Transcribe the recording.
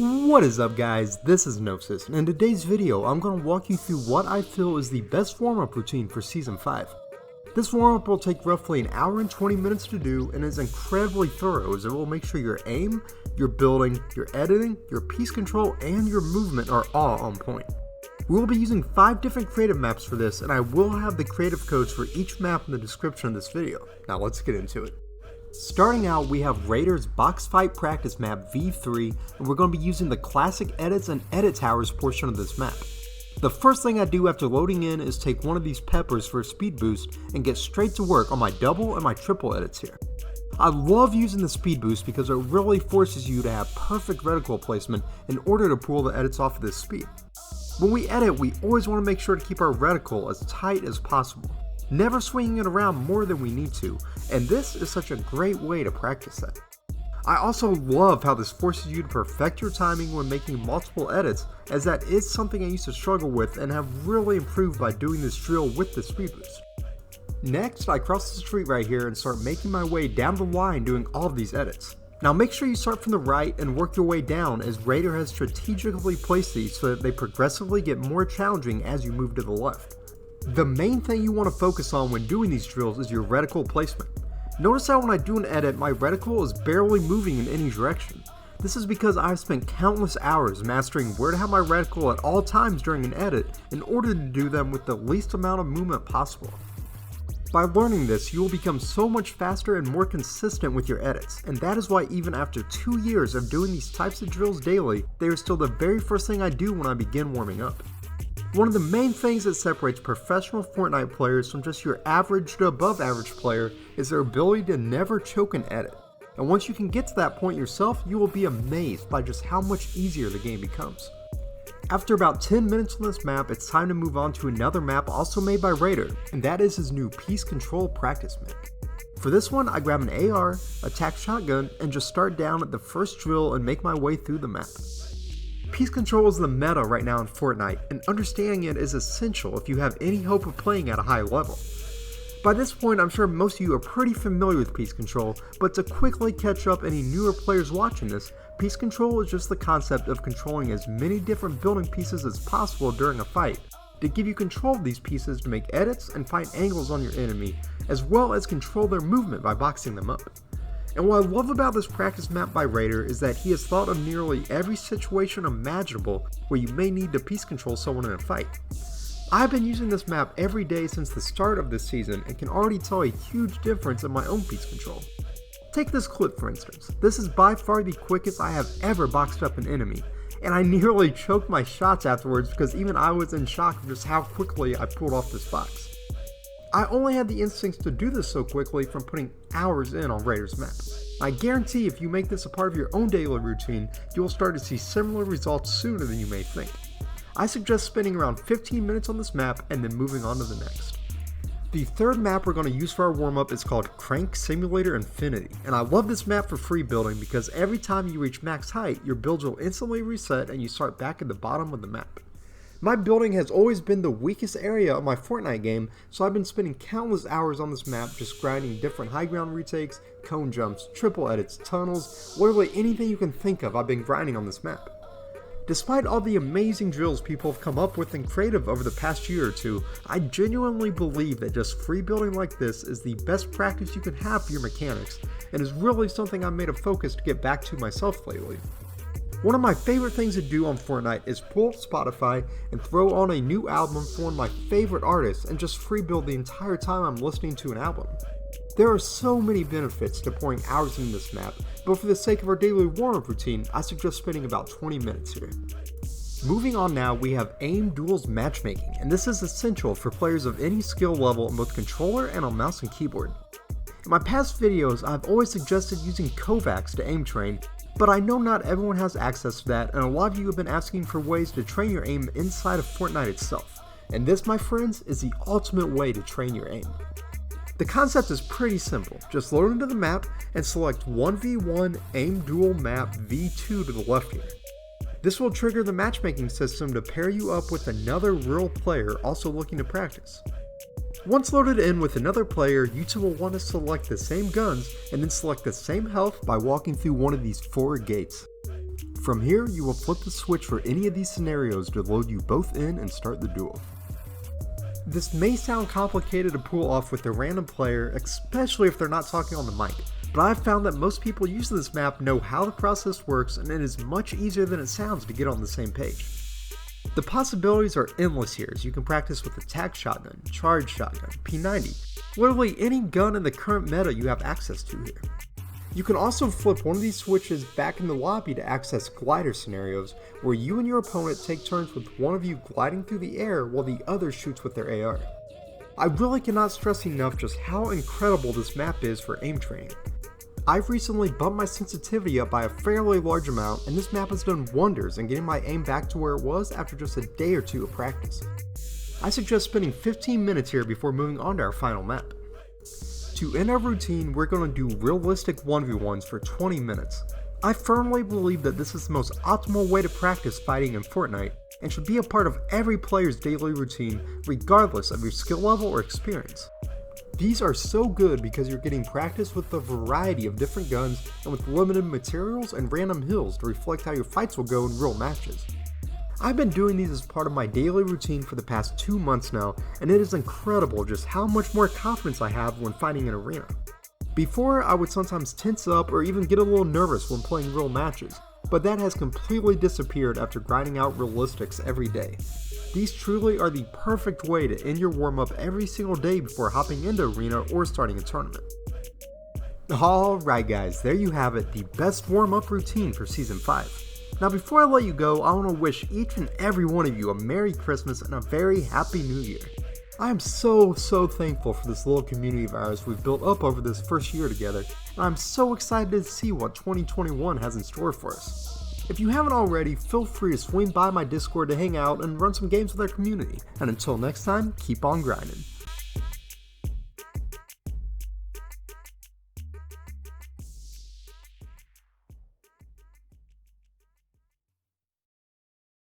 What is up guys, this is Gnosis, and in today's video I'm going to walk you through what I feel is the best warm-up routine for Season 5. This warm-up will take roughly an hour and 20 minutes to do and is incredibly thorough as it will make sure your aim, your building, your editing, your piece control, and your movement are all on point. We will be using 5 different creative maps for this, and I will have the creative codes for each map in the description of this video. Now let's get into it. Starting out, we have Raider's Box Fight Practice Map V3, and we're going to be using the classic edits and edit towers portion of this map. The first thing I do after loading in is take one of these peppers for a speed boost and get straight to work on my double and my triple edits here. I love using the speed boost because it really forces you to have perfect reticle placement in order to pull the edits off of this speed. When we edit, we always want to make sure to keep our reticle as tight as possible, never swinging it around more than we need to, and this is such a great way to practice that. I also love how this forces you to perfect your timing when making multiple edits, as that is something I used to struggle with and have really improved by doing this drill with the speed boost. Next, I cross the street right here and start making my way down the line doing all of these edits. Now make sure you start from the right and work your way down, as Raider has strategically placed these so that they progressively get more challenging as you move to the left. The main thing you want to focus on when doing these drills is your reticle placement. Notice how when I do an edit, my reticle is barely moving in any direction. This is because I've spent countless hours mastering where to have my reticle at all times during an edit in order to do them with the least amount of movement possible. By learning this, you will become so much faster and more consistent with your edits, and that is why even after 2 years of doing these types of drills daily, they are still the very first thing I do when I begin warming up. One of the main things that separates professional Fortnite players from just your average to above average player is their ability to never choke an edit. And once you can get to that point yourself, you will be amazed by just how much easier the game becomes. After about 10 minutes on this map, it's time to move on to another map also made by Raider, and that is his new Piece Control Practice Map. For this one, I grab an AR, attack shotgun, and just start down at the first drill and make my way through the map. Piece control is the meta right now in Fortnite, and understanding it is essential if you have any hope of playing at a high level. By this point, I'm sure most of you are pretty familiar with piece control, but to quickly catch up any newer players watching this, piece control is just the concept of controlling as many different building pieces as possible during a fight, to give you control of these pieces to make edits and find angles on your enemy, as well as control their movement by boxing them up. And what I love about this practice map by Raider is that he has thought of nearly every situation imaginable where you may need to piece control someone in a fight. I've been using this map every day since the start of this season and can already tell a huge difference in my own piece control. Take this clip for instance. This is by far the quickest I have ever boxed up an enemy, and I nearly choked my shots afterwards because even I was in shock of just how quickly I pulled off this box. I only had the instincts to do this so quickly from putting hours in on Raider's map. I guarantee if you make this a part of your own daily routine, you will start to see similar results sooner than you may think. I suggest spending around 15 minutes on this map and then moving on to the next. The third map we're going to use for our warm-up is called Crank Simulator Infinity, and I love this map for free building because every time you reach max height, your builds will instantly reset and you start back at the bottom of the map. My building has always been the weakest area of my Fortnite game, so I've been spending countless hours on this map just grinding different high ground retakes, cone jumps, triple edits, tunnels, literally anything you can think of I've been grinding on this map. Despite all the amazing drills people have come up with in creative over the past year or two, I genuinely believe that just free building like this is the best practice you can have for your mechanics, and is really something I've made a focus to get back to myself lately. One of my favorite things to do on Fortnite is pull up Spotify and throw on a new album for one of my favorite artists and just free build the entire time I'm listening to an album. There are so many benefits to pouring hours into this map, but for the sake of our daily warm-up routine, I suggest spending about 20 minutes here. Moving on now, we have Aim Duel Matchmaking, and this is essential for players of any skill level on both controller and on mouse and keyboard. In my past videos, I've always suggested using Kovacs to aim train, but I know not everyone has access to that, and a lot of you have been asking for ways to train your aim inside of Fortnite itself. And this, my friends, is the ultimate way to train your aim. The concept is pretty simple. Just load into the map and select 1v1 Aim Duel Map V2 to the left here. This will trigger the matchmaking system to pair you up with another real player also looking to practice. Once loaded in with another player, you two will want to select the same guns and then select the same health by walking through one of these 4 gates. From here, you will flip the switch for any of these scenarios to load you both in and start the duel. This may sound complicated to pull off with a random player, especially if they're not talking on the mic, but I've found that most people using this map know how the process works and it is much easier than it sounds to get on the same page. The possibilities are endless here, as you can practice with attack shotgun, charge shotgun, P90, literally any gun in the current meta you have access to here. You can also flip one of these switches back in the lobby to access glider scenarios, where you and your opponent take turns with one of you gliding through the air while the other shoots with their AR. I really cannot stress enough just how incredible this map is for aim training. I've recently bumped my sensitivity up by a fairly large amount, and this map has done wonders in getting my aim back to where it was after just a day or two of practice. I suggest spending 15 minutes here before moving on to our final map. To end our routine, we're going to do realistic 1v1s for 20 minutes. I firmly believe that this is the most optimal way to practice fighting in Fortnite, and should be a part of every player's daily routine regardless of your skill level or experience. These are so good because you're getting practice with a variety of different guns and with limited materials and random hills to reflect how your fights will go in real matches. I've been doing these as part of my daily routine for the past 2 months now, and it is incredible just how much more confidence I have when fighting in arena. Before, I would sometimes tense up or even get a little nervous when playing real matches, but that has completely disappeared after grinding out realistics every day. These truly are the perfect way to end your warm-up every single day before hopping into arena or starting a tournament. Alright guys, there you have it, the best warm-up routine for Season 5. Now before I let you go, I want to wish each and every one of you a Merry Christmas and a very Happy New Year. I am so thankful for this little community of ours we've built up over this first year together, and I'm so excited to see what 2021 has in store for us. If you haven't already, feel free to swing by my Discord to hang out and run some games with our community, and until next time, keep on grinding.